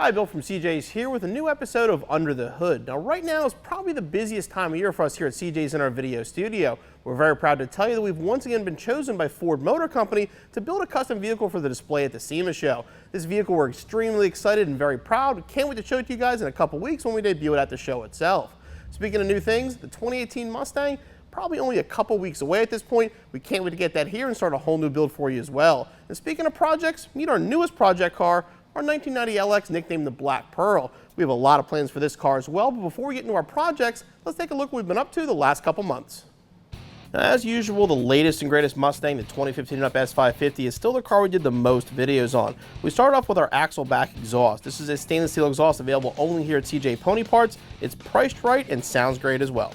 Hi, Bill from CJ's here with a new episode of Under the Hood. Now, right now is probably the busiest time of year for us here at CJ's in our video studio. We're very proud to tell you that we've once again been chosen by Ford Motor Company to build a custom vehicle for the display at the SEMA show. This vehicle we're extremely excited and very proud. We can't wait to show it to you guys in a couple weeks when we debut it at the show itself. Speaking of new things, the 2018 Mustang, probably only a couple weeks away at this point. We can't wait to get that here and start a whole new build for you as well. And speaking of projects, meet our newest project car, our 1990 LX, nicknamed the Black Pearl. We have a lot of plans for this car as well, but before we get into our projects, let's take a look what we've been up to the last couple months. Now, as usual, the latest and greatest Mustang, the 2015 up S550, is still the car we did the most videos on. We started off with our axle back exhaust. This is a stainless steel exhaust available only here at CJ Pony Parts. It's priced right and sounds great as well.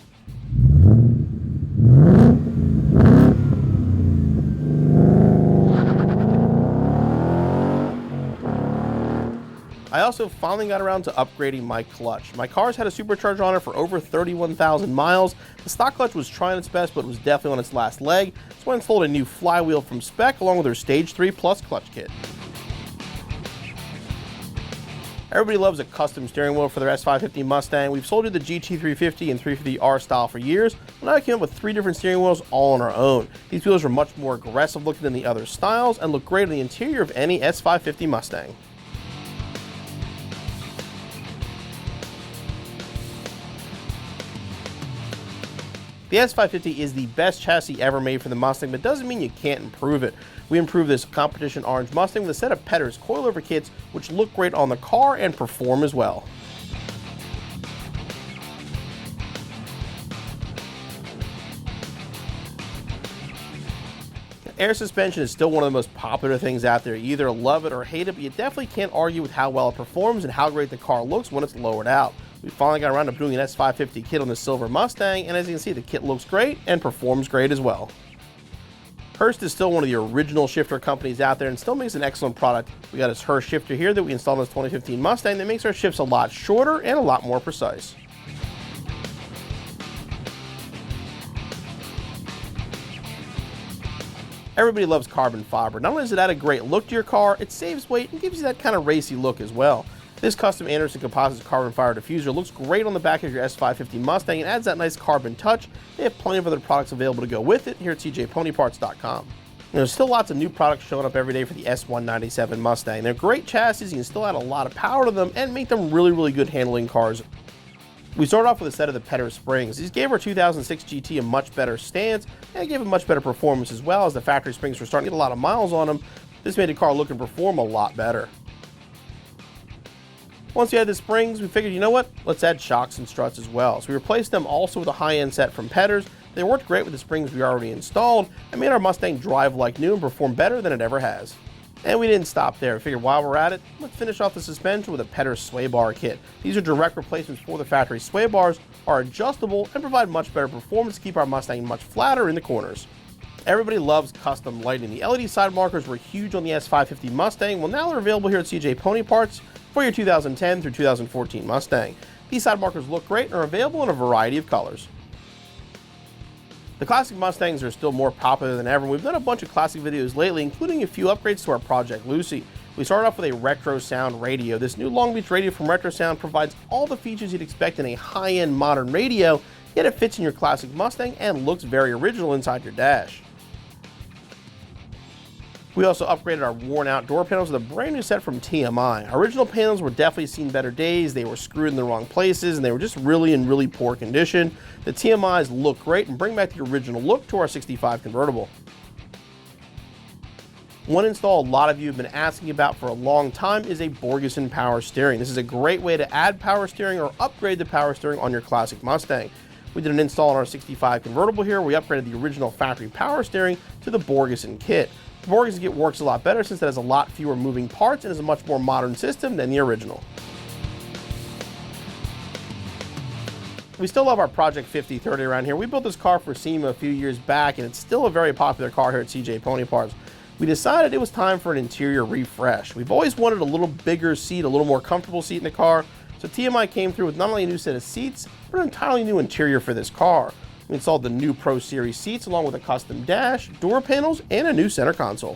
I also finally got around to upgrading my clutch. My car's had a supercharger on it for over 31,000 miles. The stock clutch was trying its best, but it was definitely on its last leg. So I installed a new flywheel from Spec along with their Stage 3 Plus clutch kit. Everybody loves a custom steering wheel for their S550 Mustang. We've sold you the GT350 and 350R style for years. Well, now I came up with 3 different steering wheels all on our own. These wheels are much more aggressive looking than the other styles and look great on the interior of any S550 Mustang. The S550 is the best chassis ever made for the Mustang, but doesn't mean you can't improve it. We improved this competition orange Mustang with a set of Petters coilover kits, which look great on the car and perform as well. Air suspension is still one of the most popular things out there. You either love it or hate it, but you definitely can't argue with how well it performs and how great the car looks when it's lowered out. We finally got around to doing an S550 kit on the silver Mustang, and as you can see, the kit looks great and performs great as well. Hurst is still one of the original shifter companies out there and still makes an excellent product. We got this Hurst shifter here that we installed in this 2015 Mustang that makes our shifts a lot shorter and a lot more precise. Everybody loves carbon fiber. Not only does it add a great look to your car, it saves weight and gives you that kind of racy look as well. This custom Anderson Composites carbon fiber diffuser looks great on the back of your S550 Mustang and adds that nice carbon touch. They have plenty of other products available to go with it here at cjponyparts.com. There's still lots of new products showing up every day for the S197 Mustang. They're great chassis, you can still add a lot of power to them and make them really good handling cars. We started off with a set of the Petters springs. These gave our 2006 GT a much better stance and gave it much better performance as well, as the factory springs were starting to get a lot of miles on them. This made the car look and perform a lot better. Once we had the springs, we figured, you know what, let's add shocks and struts as well. So we replaced them also with a high-end set from Petters. They worked great with the springs we already installed and made our Mustang drive like new and perform better than it ever has. And we didn't stop there. We figured while we're at it, let's finish off the suspension with a Petters sway bar kit. These are direct replacements for the factory sway bars, are adjustable, and provide much better performance to keep our Mustang much flatter in the corners. Everybody loves custom lighting. The LED side markers were huge on the S550 Mustang. Well, now they're available here at CJ Pony Parts for your 2010 through 2014 Mustang. These side markers look great and are available in a variety of colors. The classic Mustangs are still more popular than ever. We've done a bunch of classic videos lately, including a few upgrades to our Project Lucy. We started off with a Retro Sound radio. This new Long Beach radio from Retro Sound provides all the features you'd expect in a high-end modern radio, yet it fits in your classic Mustang and looks very original inside your dash. We also upgraded our worn-out door panels with a brand new set from TMI. Our original panels were definitely seen better days. They were screwed in the wrong places and they were just really in really poor condition. The TMIs look great and bring back the original look to our 65 convertible. One install a lot of you have been asking about for a long time is a Borgeson power steering. This is a great way to add power steering or upgrade the power steering on your classic Mustang. We did an install on our 65 convertible here. We upgraded the original factory power steering to the Borgeson kit. The Borgeson kit works a lot better since it has a lot fewer moving parts and is a much more modern system than the original. We still love our Project 5030 around here. We built this car for SEMA a few years back and it's still a very popular car here at CJ Pony Parts. We decided it was time for an interior refresh. We've always wanted a little bigger seat, a little more comfortable seat in the car, so TMI came through with not only a new set of seats, but an entirely new interior for this car. We installed the new Pro Series seats along with a custom dash, door panels, and a new center console.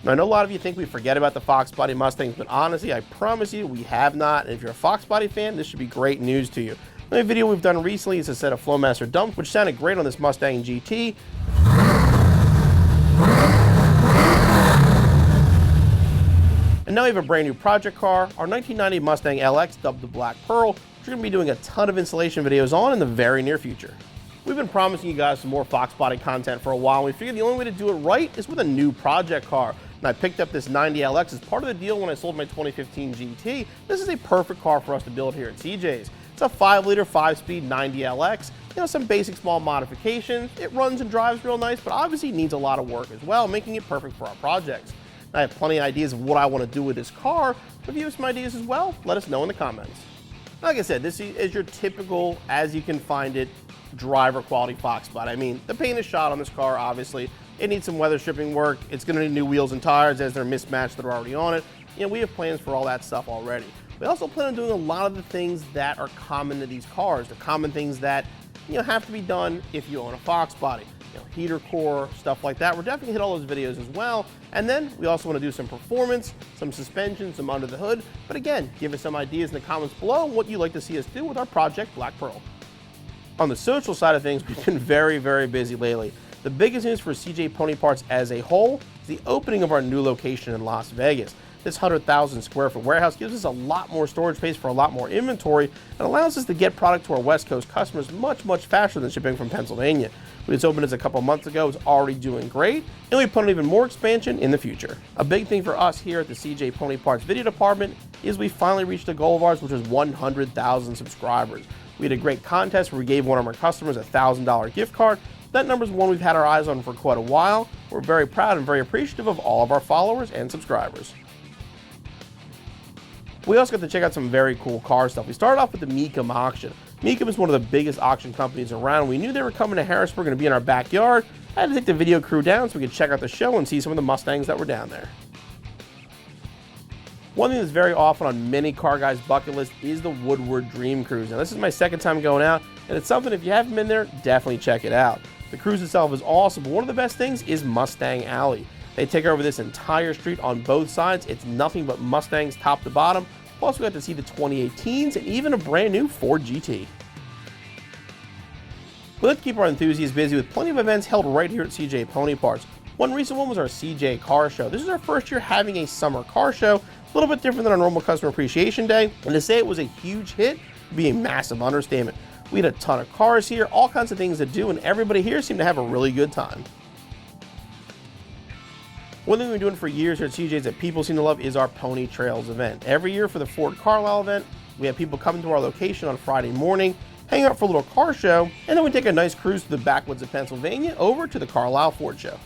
Now, I know a lot of you think we forget about the Fox Body Mustangs, but honestly, I promise you we have not. And if you're a Fox Body fan, this should be great news to you. The video we've done recently is a set of Flowmaster dumps, which sounded great on this Mustang GT. And now we have a brand new project car, our 1990 Mustang LX, dubbed the Black Pearl, which we're going to be doing a ton of installation videos on in the very near future. We've been promising you guys some more Fox Body content for a while, and we figured the only way to do it right is with a new project car. And I picked up this 90 LX as part of the deal when I sold my 2015 GT. This is a perfect car for us to build here at CJ's. It's a 5-liter, 5-speed 90 LX. You know, some basic small modifications. It runs and drives real nice, but obviously needs a lot of work as well, making it perfect for our projects. I have plenty of ideas of what I want to do with this car. If you have some ideas as well, let us know in the comments. Like I said, this is your typical, as you can find it, driver quality Fox Body. I mean, the paint is shot on this car, obviously. It needs some weather stripping work. It's going to need new wheels and tires as they're mismatched that are already on it. You know, we have plans for all that stuff already. We also plan on doing a lot of the things that are common to these cars, the common things that, you know, have to be done if you own a Fox Body. You know, heater core, stuff like that. We're definitely hit all those videos as well. And then we also want to do some performance, some suspension, some under the hood. But again, give us some ideas in the comments below what you'd like to see us do with our project Black Pearl. On the social side of things, we've been very, very busy lately. The biggest news for CJ Pony Parts as a whole is the opening of our new location in Las Vegas. This 100,000 square foot warehouse gives us a lot more storage space for a lot more inventory and allows us to get product to our West Coast customers much, much faster than shipping from Pennsylvania. We just opened this a couple months ago, it's already doing great, and we plan on even more expansion in the future. A big thing for us here at the CJ Pony Parts video department is we finally reached a goal of ours, which was 100,000 subscribers. We had a great contest where we gave one of our customers a $1,000 gift card. That number is one we've had our eyes on for quite a while. We're very proud and very appreciative of all of our followers and subscribers. We also got to check out some very cool car stuff. We started off with the Mecum auction. Mecum is one of the biggest auction companies around. We knew they were coming to Harrisburg and to be in our backyard. I had to take the video crew down so we could check out the show and see some of the Mustangs that were down there. One thing that's very often on many car guys' bucket list is the Woodward Dream Cruise. Now, this is my second time going out, and it's something, if you haven't been there, definitely check it out. The cruise itself is awesome, but one of the best things is Mustang Alley. They take over this entire street on both sides. It's nothing but Mustangs top to bottom. Plus, we got to see the 2018s and even a brand new Ford GT. We like to keep our enthusiasts busy with plenty of events held right here at CJ Pony Parts. One recent one was our CJ Car Show. This is our first year having a summer car show, a little bit different than our normal Customer Appreciation Day. And to say it was a huge hit would be a massive understatement. We had a ton of cars here, all kinds of things to do, and everybody here seemed to have a really good time. One thing we've been doing for years here at CJ's that people seem to love is our Pony Trails event. Every year for the Ford Carlisle event, we have people coming to our location on Friday morning, hang out for a little car show, and then we take a nice cruise to the backwoods of Pennsylvania over to the Carlisle Ford Show.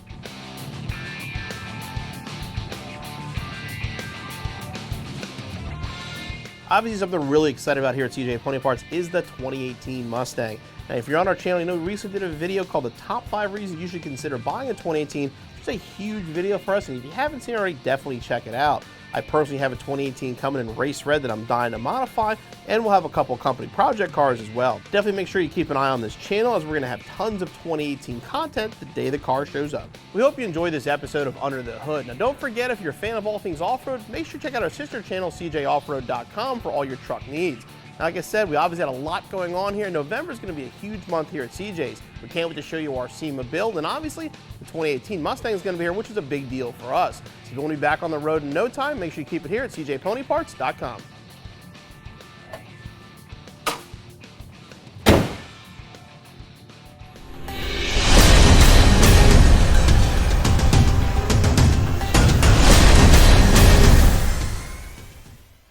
Obviously, something we're really excited about here at CJ Pony Parts is the 2018 Mustang. Now, if you're on our channel, you know we recently did a video called the top 5 reasons you should consider buying a 2018. It's a huge video for us, and if you haven't seen it already, definitely check it out. I personally have a 2018 coming in race red that I'm dying to modify, and we'll have a couple company project cars as well. Definitely make sure you keep an eye on this channel, as we're going to have tons of 2018 content the day the car shows up. We hope you enjoyed this episode of Under the Hood. Now, don't forget, if you're a fan of all things off-road, make sure to check out our sister channel, cjoffroad.com, for all your truck needs. Now, like I said, we obviously had a lot going on here. November is going to be a huge month here at CJ's. We can't wait to show you our SEMA build, and obviously the 2018 Mustang is going to be here, which is a big deal for us. So if you want to be back on the road in no time, make sure you keep it here at cjponyparts.com.